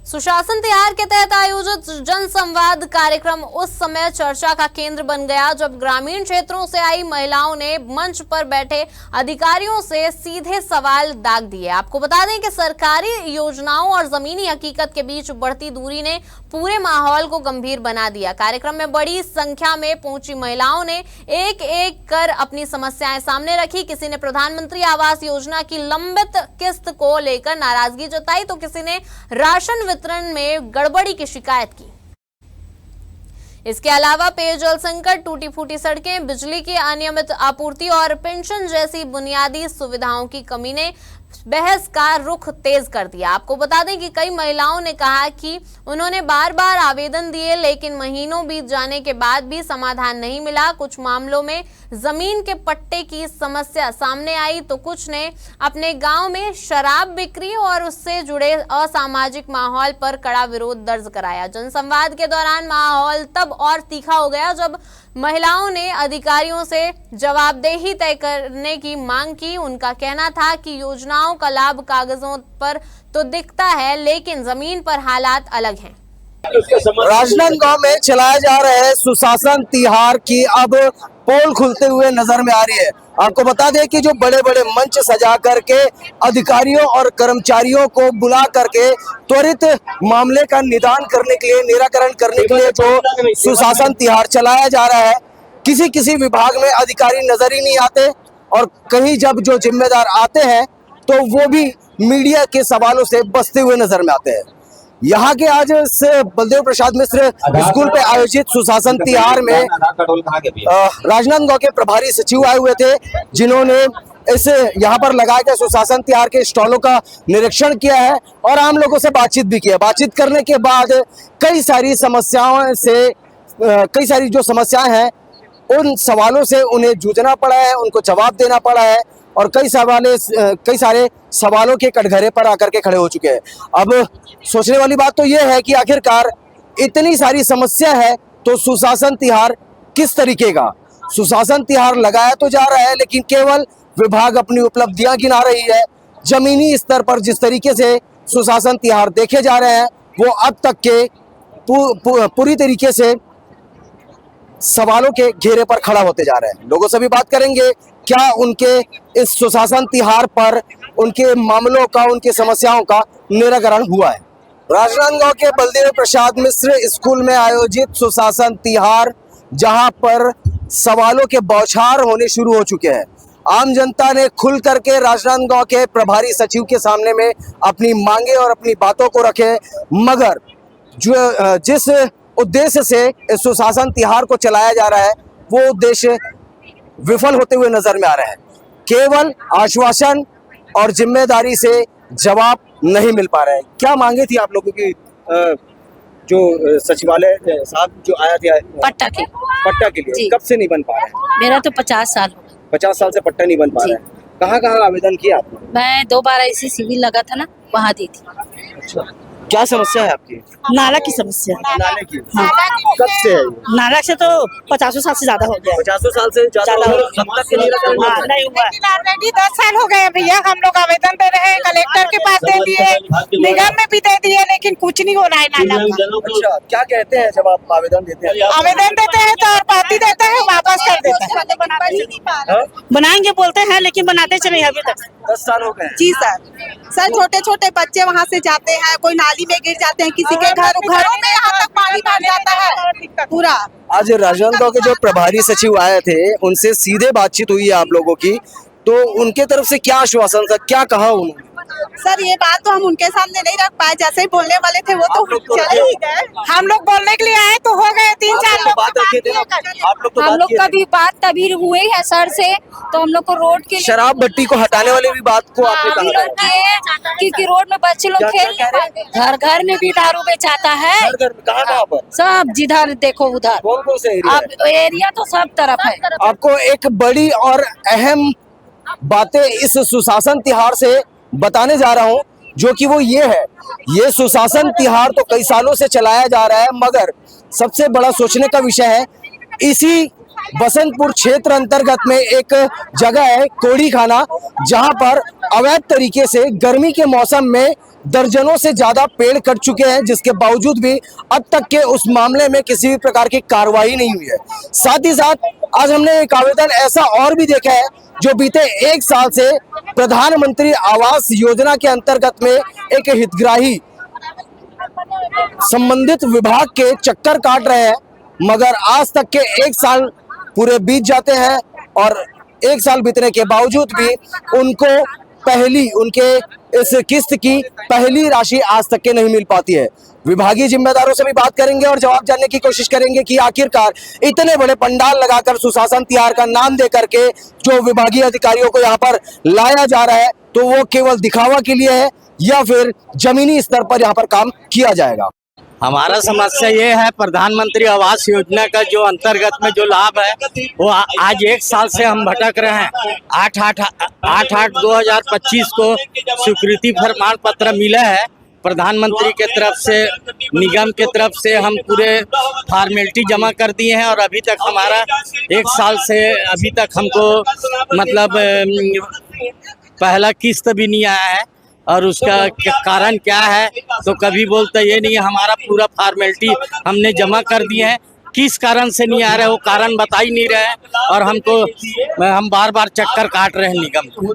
सुशासन तिहार के तहत आयोजित जन संवाद कार्यक्रम उस समय चर्चा का केंद्र बन गया जब ग्रामीण क्षेत्रों से आई महिलाओं ने मंच पर बैठे अधिकारियों से सीधे सवाल दाग दिए। आपको बता दें कि सरकारी योजनाओं और जमीनी हकीकत के बीच बढ़ती दूरी ने पूरे माहौल को गंभीर बना दिया। कार्यक्रम में बड़ी संख्या में पहुंची महिलाओं ने एक एक कर अपनी समस्याएं सामने रखी। किसी ने प्रधानमंत्री आवास योजना की लंबित किस्त को लेकर नाराजगी जताई तो किसी ने राशन वितरण में गड़बड़ी की शिकायत की। इसके अलावा पेयजल संकट, टूटी फूटी सड़कें, बिजली की अनियमित आपूर्ति और पेंशन जैसी बुनियादी सुविधाओं की कमी ने बहस का रुख तेज कर दिया। आपको बता दें कि कई महिलाओं ने कहा कि उन्होंने बार बार आवेदन दिए लेकिन महीनों बीत जाने के बाद भी समाधान नहीं मिला। कुछ मामलों में जमीन के पट्टे की समस्या सामने आई तो कुछ ने अपने गांव में शराब बिक्री और उससे जुड़े असामाजिक माहौल पर कड़ा विरोध दर्ज कराया। जनसंवाद के दौरान माहौल तब और तीखा हो गया जब महिलाओं ने अधिकारियों से जवाबदेही तय करने की मांग की। उनका कहना था कि योजनाओं का लाभ कागजों पर तो दिखता है लेकिन जमीन पर हालात अलग हैं। राजनांदगांव में चलाए जा रहे सुशासन तिहार की अब पोल खुलते हुए नजर में आ रही है। आपको बता दें कि जो बड़े बड़े मंच सजा करके अधिकारियों और कर्मचारियों को बुला करके त्वरित मामले का निदान करने के लिए, निराकरण करने के लिए जो सुशासन तिहार चलाया जा रहा है, किसी किसी विभाग में अधिकारी नजर ही नहीं आते और कहीं जब जो जिम्मेदार आते हैं तो वो भी मीडिया के सवालों से बचते हुए नजर में आते हैं। यहाँ के आज से बलदेव प्रसाद मिश्र स्कूल पे आयोजित सुशासन तिहार में राजनांदगांव के प्रभारी सचिव आए हुए थे, जिन्होंने इस यहाँ पर लगाए गए सुशासन तिहार के स्टॉलों का निरीक्षण किया है और आम लोगों से बातचीत भी की है। बातचीत करने के बाद कई सारी जो समस्याएं हैं उन सवालों से उन्हें जूझना पड़ा है, उनको जवाब देना पड़ा है और कई सारे सवालों के कटघरे पर आकर के खड़े हो चुके हैं। अब सोचने वाली बात तो यह है कि आखिरकार इतनी सारी समस्या है तो सुशासन तिहार किस तरीके का सुशासन तिहार लगाया तो जा रहा है लेकिन केवल विभाग अपनी उपलब्धियां गिना रही है। जमीनी स्तर पर जिस तरीके से सुशासन तिहार देखे जा रहे हैं वो अब तक के पूरी तरीके से सवालों के घेरे पर खड़ा होते जा रहे हैं। लोगों से भी बात करेंगे क्या उनके इस सुशासन तिहार पर उनके मामलों का, उनकी समस्याओं का निराकरण हुआ है। राजनांदगांव के बलदेव प्रसाद मिश्र स्कूल में आयोजित सुशासन तिहार, जहां पर सवालों के बौछार होने शुरू हो चुके हैं। आम जनता ने खुल करके राजनांदगांव के प्रभारी सचिव के सामने में अपनी मांगे और अपनी बातों को रखे, मगर जिस उद्देश्य से इस सुशासन तिहार को चलाया जा रहा है वो उद्देश्य विफल होते हुए नजर में आ रहे हैं। केवल आश्वासन और जिम्मेदारी से जवाब नहीं मिल पा रहे हैं। क्या मांगे थी आप लोगों की जो सचिवालय साहब जो आया था पट्टा के लिए, कब से नहीं बन पा रहा है? मेरा तो 50 साल हो गए। 50 साल से पट्टा नहीं बन पा रहा है। कहाँ आवेदन किया आपने? मैं 2 बार ऐसी सिविल लगा था ना, वहाँ दी थी। अच्छा, क्या समस्या है आपकी? नाला की समस्या। नाले की? हाँ। कब से है? नाला से तो 50 साल से ज्यादा हो गया। 50 साल से ज्यादा नहीं हुआ। ऑलरेडी 10 साल हो गए भैया, हम लोग आवेदन दे रहे हैं, कलेक्टर के पास दे दिए, निगम में भी दे दिए, लेकिन कुछ नहीं हो रहा है नाला का। अच्छा, क्या कहते हैं जब आप आवेदन देते हैं? आवेदन देते हैं तो और पाती देते हैं, वापस कर देते हैं। बनाएंगे बोलते हैं लेकिन बनाते चले अभी तक। 10 साल हो गए। जी सर, छोटे छोटे बच्चे वहाँ से जाते हैं, कोई नाली में गिर जाते हैं, किसी के घरों में यहाँ तक पानी भर जाता है पूरा। आज राजनांदगांव के जो प्रभारी सचिव आए थे उनसे सीधे बातचीत हुई है आप लोगों की, तो उनके तरफ से क्या आश्वासन था, क्या कहा उन्होंने? सर ये बात तो हम उनके सामने नहीं रख पाए, जैसे ही बोलने वाले थे वो तो चले ही गए। हम लोग बोलने के लिए आए तो हो गए 3-4 लोग बात रखे थे। हम लोग का भी बात तभी हुई है सर से, तो हम लोग को रोड के शराब भट्टी को हटाने वाली भी बात को आपने कहा क्योंकि रोड में बच्चे लोग खेल, घर में भी दारू बेचाता है। कहाँ पर? सब जिधर देखो उधर। कौन से एरिया तो सब तरफ है। आपको एक बड़ी और अहम बातें इस सुशासन तिहार से बताने जा रहा हूं, जो कि वो ये है, ये सुशासन तिहार तो कई सालों से चलाया जा रहा है, मगर सबसे बड़ा सोचने का विषय है इसी बसंतपुर क्षेत्र अंतर्गत में एक जगह है कोड़ी खाना, जहां पर अवैध तरीके से गर्मी के मौसम में दर्जनों से ज्यादा पेड़ कट चुके हैं, जिसके बावजूद भी अब तक के उस मामले में किसी भी प्रकार की कार्रवाई नहीं हुई है। साथ ही साथ आज हमने एक आवेदन ऐसा और भी देखा है जो बीते 1 साल से प्रधानमंत्री आवास योजना के अंतर्गत में एक हितग्राही संबंधित विभाग के चक्कर काट रहे हैं, मगर आज तक के 1 साल पूरे बीत जाते हैं और 1 साल बीतने के बावजूद भी उनको उनके इस किस्त की पहली राशि आज तक के नहीं मिल पाती है। विभागीय जिम्मेदारों से भी बात करेंगे और जवाब जानने की कोशिश करेंगे कि आखिरकार इतने बड़े पंडाल लगाकर सुशासन तिहार का नाम दे करके जो विभागीय अधिकारियों को यहाँ पर लाया जा रहा है, तो वो केवल दिखावा के लिए है या फिर जमीनी स्तर पर यहाँ पर काम किया जाएगा। हमारा समस्या ये है, प्रधानमंत्री आवास योजना का जो अंतर्गत में जो लाभ है वो आज 1 साल से हम भटक रहे हैं। 8/8/2025 को स्वीकृति प्रमाण पत्र मिला है प्रधानमंत्री के तरफ से, निगम के तरफ से हम पूरे फॉर्मेलिटी जमा कर दिए हैं और अभी तक हमारा 1 साल से अभी तक हमको मतलब पहला किस्त भी नहीं आया है। और उसका कारण क्या है तो कभी बोलते ये नहीं, हमारा पूरा फॉर्मेलिटी हमने जमा कर दिए हैं, किस कारण से नहीं आ रहा है वो कारण बता ही नहीं रहे हैं और हम बार बार चक्कर काट रहे हैं निगम को।